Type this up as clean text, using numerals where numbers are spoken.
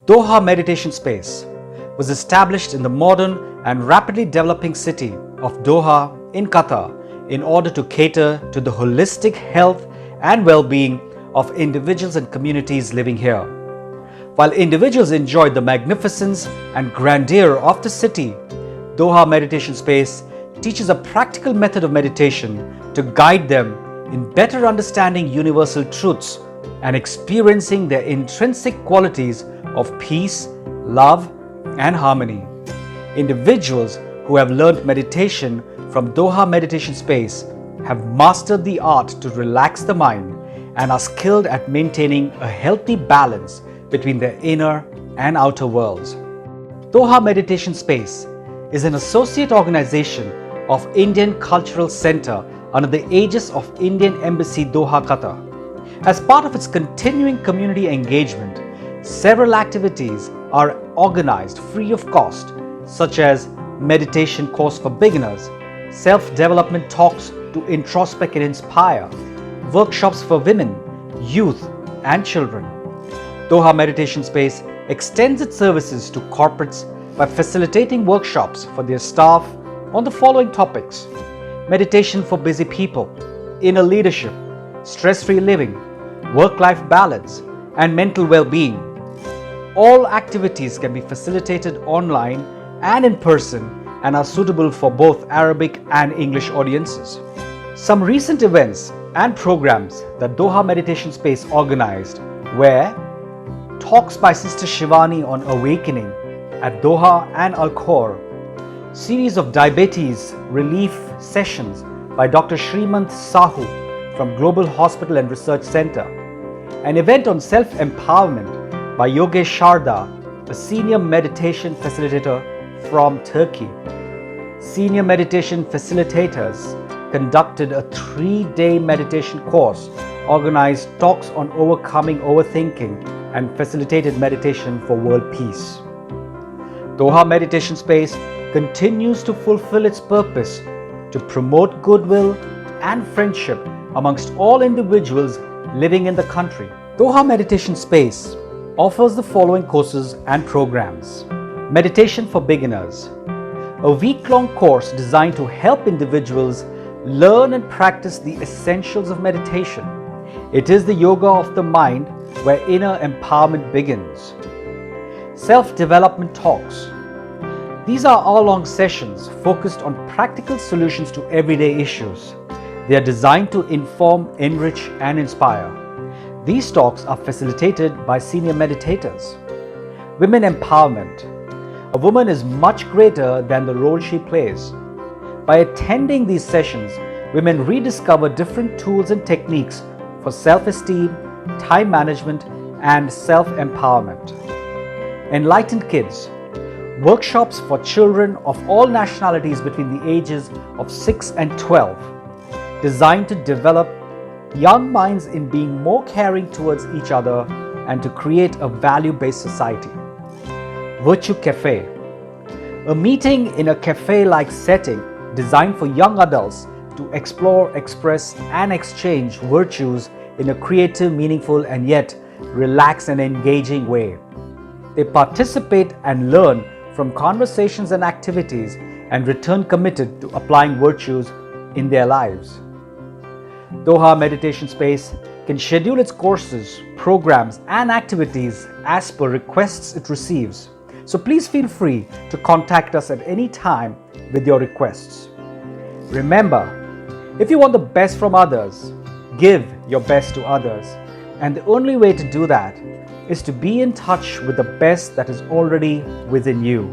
Doha Meditation Space was established in the modern and rapidly developing city of Doha in Qatar in order to cater to the holistic health and well-being of individuals and communities living here. While individuals enjoy the magnificence and grandeur of the city, Doha Meditation Space teaches a practical method of meditation to guide them in better understanding universal truths and experiencing their intrinsic qualities of peace, love, and harmony. Individuals who have learned meditation from Doha Meditation Space have mastered the art to relax the mind and are skilled at maintaining a healthy balance between their inner and outer worlds. Doha Meditation Space is an associate organization of Indian Cultural Center under the aegis of Indian Embassy Doha, Qatar. As part of its continuing community engagement, several activities are organized free of cost, such as meditation course for beginners, self-development talks to introspect and inspire, workshops for women, youth, and children. Doha Meditation Space extends its services to corporates by facilitating workshops for their staff on the following topics: meditation for busy people, inner leadership, stress-free living, work-life balance, and mental well-being. All activities can be facilitated online and in person and are suitable for both Arabic and English audiences. Some recent events and programs that Doha Meditation Space organized were talks by Sister Shivani on awakening at Doha and Al Khor, series of diabetes relief sessions by Dr. Srimant Sahu from Global Hospital and Research Center, an event on self-empowerment by Yogesh Sharda, a senior meditation facilitator from Turkey. Senior meditation facilitators conducted a 3-day meditation course, organized talks on overcoming overthinking, and facilitated meditation for world peace. Doha Meditation Space continues to fulfill its purpose to promote goodwill and friendship amongst all individuals living in the country. Doha Meditation Space offers the following courses and programs: Meditation for Beginners, a week-long course designed to help individuals learn and practice the essentials of meditation. It is the yoga of the mind where inner empowerment begins. Self-development talks. These are hour-long sessions focused on practical solutions to everyday issues. They are designed to inform, enrich, and inspire. These talks are facilitated by senior meditators. Women empowerment. A woman is much greater than the role she plays. By attending these sessions, women rediscover different tools and techniques for self-esteem, time management, and self-empowerment. Enlightened kids. Workshops for children of all nationalities between the ages of 6 and 12, designed to develop young minds in being more caring towards each other and to create a value-based society. Virtue Cafe. A meeting in a cafe-like setting designed for young adults to explore, express, and exchange virtues in a creative, meaningful, and yet relaxed and engaging way. They participate and learn from conversations and activities and return committed to applying virtues in their lives. Doha Meditation Space can schedule its courses, programs, and activities as per requests it receives. So please feel free to contact us at any time with your requests. Remember, if you want the best from others, give your best to others. And the only way to do that is to be in touch with the best that is already within you.